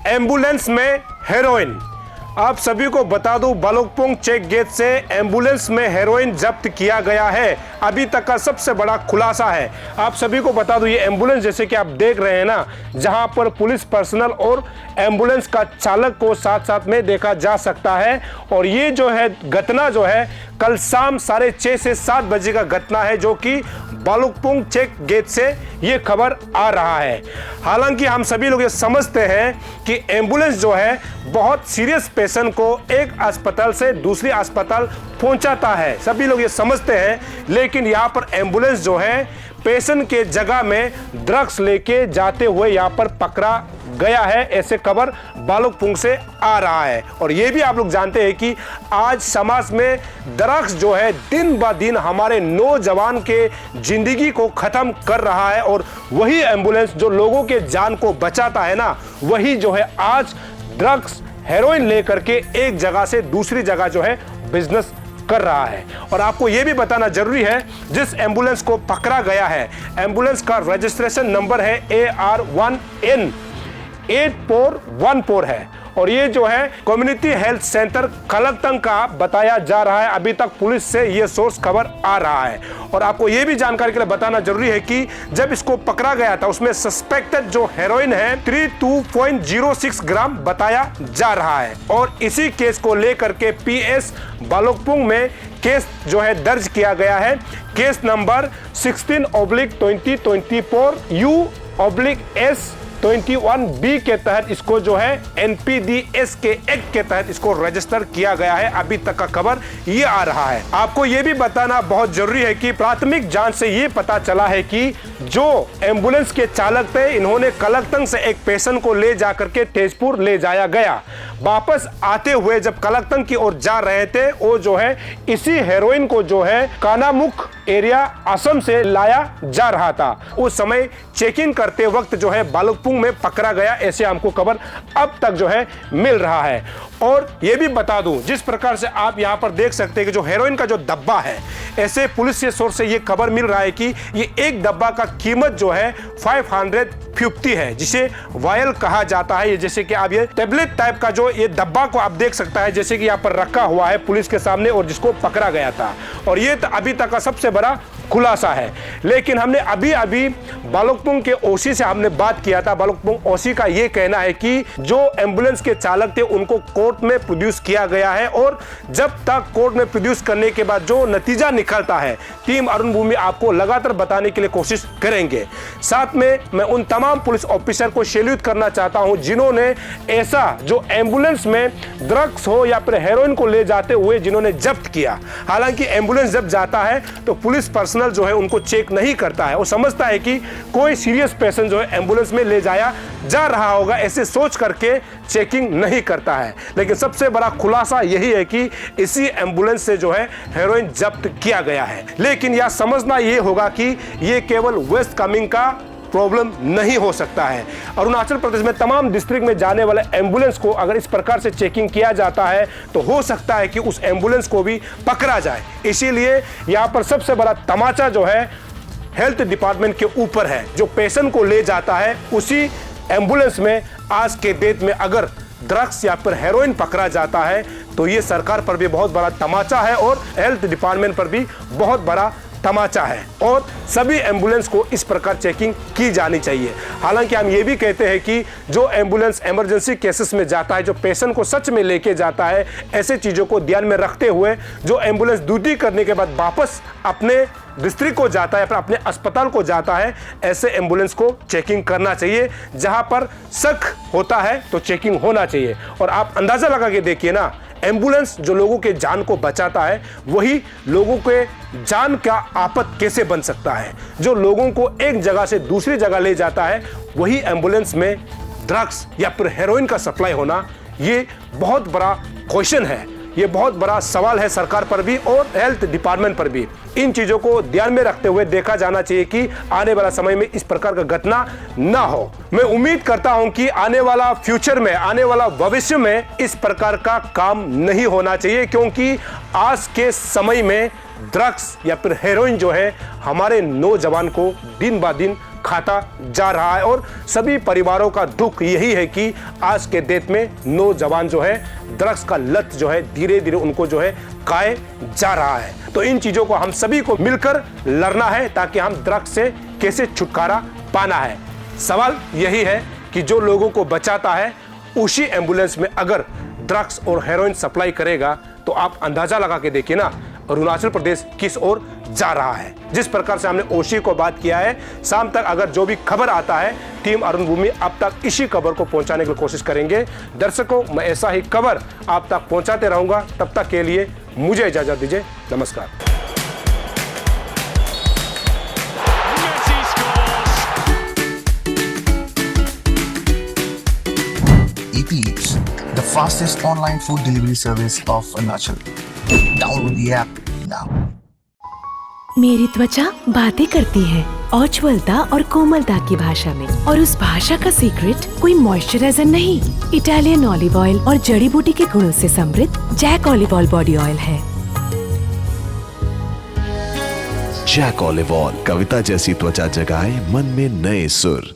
Ambulance में heroin. आप सभी को बता दूं, भालुकपोंग चेक गेट से एम्बुलेंस में हेरोइन जब्त किया गया है। अभी तक का सबसे बड़ा खुलासा है। आप सभी को बता दूं, ये एम्बुलेंस जैसे कि आप देख रहे हैं ना, जहां पर पुलिस पर्सनल और एम्बुलेंस का चालक को साथ साथ में देखा जा सकता है। और ये जो है घटना जो है कल शाम 6:30 से 7 बजे का घटना है, जो कि भालुकपोंग चेक गेट से ये खबर आ रहा है। हालांकि हम सभी लोग ये समझते हैं कि एम्बुलेंस जो है बहुत सीरियस पेशेंट को एक अस्पताल से दूसरी अस्पताल पहुंचाता है, सभी लोग ये समझते हैं। लेकिन यहाँ पर एम्बुलेंस जो है पेशेंट के जगह में ड्रग्स लेके जाते हुए यहाँ पर पकड़ा गया है, ऐसे खबर भालुकपोंग से आ रहा है। और ये भी आप लोग जानते हैं कि आज समाज में ड्रग्स जो है दिन ब दिन हमारे नौजवान के जिंदगी को खत्म कर रहा है। और वही एम्बुलेंस जो लोगों के जान को बचाता है ना, वही जो है आज ड्रग्स हेरोइन लेकर के एक जगह से दूसरी जगह जो है बिजनेस कर रहा है। और आपको यह भी बताना जरूरी है, जिस एम्बुलेंस को पकड़ा गया है, एम्बुलेंस का रजिस्ट्रेशन नंबर है AR1N8414 है। और ये जो है कम्युनिटी हेल्थ सेंटर कलकतंग का बताया जा रहा है। अभी तक पुलिस से ये सोर्स खबर आ रहा है। और आपको ये भी जानकारी के लिए बताना जरूरी है कि जब इसको पकड़ा गया था, उसमें सस्पेक्टेड जो हेरोइन है 32.06 ग्राम बताया जा रहा है। और इसी केस को लेकर के PS भालुकपोंग में केस जो है दर्ज किया गया है। केस नंबर 16/2024 U/S21B के तहत इसको जो है NPDS के एक्ट के तहत इसको रजिस्टर किया गया है। अभी तक का खबर ये आ रहा है। आपको ये भी बताना बहुत जरूरी है कि प्राथमिक जांच से ये पता चला है कि जो एम्बुलेंस के चालक थे, इन्होंने कलकतंग से एक पेशेंट को ले जाकर के तेजपुर ले जाया गया। वापस आते हुए जब कलकतंग की ओर जा रहे थे, वो जो है इसी हेरोइन को जो है कानामुख एरिया असम से लाया जा रहा था। उस समय चेकिंग करते वक्त जो है भालुकपोंग में पकड़ा गया, ऐसे हमको खबर अब तक जो है मिल रहा है। और ये भी बता दूं, जिस प्रकार से आप यहां पर देख सकते हैं कि जो हेरोइन का जो डब्बा है, ऐसे पुलिस के सोर्स से ये खबर मिल रहा है कि ये एक डब्बा का कीमत जो है 550 है, जिसे वायल कहा जाता है। ये जैसे कि आप ये टेबलेट टाइप का जो ये डब्बा को आप देख सकता है, जैसे कि यहाँ पर रखा हुआ है पुलिस के सामने, और जिसको पकड़ा गया था। और ये अभी तक का सबसे बड़ा खुलासा है। लेकिन हमने अभी भालुकपोंग के ओसी से हमने बात किया था। भालुकपोंग ओसी का ये कहना है कि जो एम्बुलेंस के चालक थे उनको कोर्ट में प्रोड्यूस किया गया है, और जब तक कोर्ट में प्रोड्यूस करने के बाद जो नतीजा निकलता है, टीम अरुण भूमि आपको लगातार बताने के लिए कोशिश करेंगे। साथ में मैं उन तमाम पुलिस ऑफिसर को सैल्यूट करना चाहता हूं जिन्होंने ऐसा जो एम्बुलेंस में ड्रग्स हो या फिर हेरोइन को ले जाते हुए जिन्होंने जब्त किया। हालांकि एम्बुलेंस जब जाता है तो पुलिस पर्सनल जो है उनको चेक नहीं करता है, वो समझता है कि कोई सीरियस पेशेंट जो है एम्बुलेंस में ले जाया जा रहा होगा, ऐसे सोच करके चेकिंग नहीं करता है। लेकिन सबसे बड़ा खुलासा यही है कि इसी एम्बुलेंस से जो है हेरोइन जब्त किया गया है। लेकिन यह समझना यह होगा कि यह केवल वेस्ट कामेंग का प्रॉब्लम नहीं हो सकता है। अरुणाचल प्रदेश में तमाम डिस्ट्रिक्ट में जाने वाले एम्बुलेंस को अगर इस प्रकार से चेकिंग किया जाता है तो हो सकता है कि उस एम्बुलेंस को भी पकड़ा जाए। इसीलिए यहां पर सबसे बड़ा तमाचा जो है हेल्थ डिपार्टमेंट के ऊपर है। जो पेशेंट को ले जाता है उसी एम्बुलेंस में आज के डेट में अगर ड्रग्स या फिर हेरोइन पकड़ा जाता है तो ये सरकार पर भी बहुत बड़ा तमाचा है और हेल्थ डिपार्टमेंट पर भी बहुत बड़ा तमाचा है। और सभी एम्बुलेंस को इस प्रकार चेकिंग की जानी चाहिए। हालांकि हम ये भी कहते हैं कि जो एम्बुलेंस इमरजेंसी केसेस में जाता है, जो पेशेंट को सच में लेके जाता है, ऐसे चीज़ों को ध्यान में रखते हुए जो एम्बुलेंस ड्यूटी करने के बाद वापस अपने डिस्ट्रिक्ट को जाता है, अपने अस्पताल को जाता है, ऐसे एम्बुलेंस को चेकिंग करना चाहिए। जहां पर शक होता है तो चेकिंग होना चाहिए। और आप अंदाजा लगा के देखिए ना, एम्बुलेंस जो लोगों के जान को बचाता है, वही लोगों के जान का आफत कैसे बन सकता है। जो लोगों को एक जगह से दूसरी जगह ले जाता है, वही एम्बुलेंस में ड्रग्स या फिर हेरोइन का सप्लाई होना, ये बहुत बड़ा क्वेश्चन है। ये बहुत बड़ा सवाल है सरकार पर भी और हेल्थ डिपार्टमेंट पर भी। इन चीजों को ध्यान में रखते हुए देखा जाना चाहिए कि आने वाला समय में इस प्रकार का घटना ना हो। मैं उम्मीद करता हूं कि आने वाला फ्यूचर में, आने वाला भविष्य में इस प्रकार का काम नहीं होना चाहिए, क्योंकि आज के समय में ड्रग्स या फिर हेरोइन जो है हमारे नौजवान को दिन ब दिन खाता जा रहा है। और सभी परिवारों का दुख यही है कि आज के डेट में नौजवान जो है ड्रग्स का लत जो है धीरे धीरे उनको जो है खाए जा रहा है। तो इन चीजों को हम सभी को मिलकर लड़ना है ताकि हम ड्रग्स से कैसे छुटकारा पाना है। सवाल यही है कि जो लोगों को बचाता है उसी एम्बुलेंस में अगर ड्रग्स और हेरोइन सप्लाई करेगा तो आप अंदाजा लगा के देखिए ना अरुणाचल प्रदेश किस ओर जा रहा है। जिस प्रकार से हमने ओशी को बात किया है, शाम तक अगर जो भी खबर आता है टीम अरुण भूमि अब तक इसी खबर को पहुंचाने की कोशिश करेंगे। दर्शकों, मैं ऐसा ही खबर आप तक पहुंचाते रहूंगा। तब तक के लिए मुझे इजाजत दीजिए। नमस्कार। Eat Eats, the fastest online food delivery service of Arunachal. Download the app now. मेरी त्वचा बातें करती है औज्ज्वलता और कोमलता की भाषा में, और उस भाषा का सीक्रेट कोई मॉइस्चराइजर नहीं, इटालियन ऑलिव ऑयल और जड़ी बूटी के गुणों से समृद्ध Jack olive oil body oil है। जैक ऑलिव ऑयल, कविता जैसी त्वचा जगाए मन में नए सुर।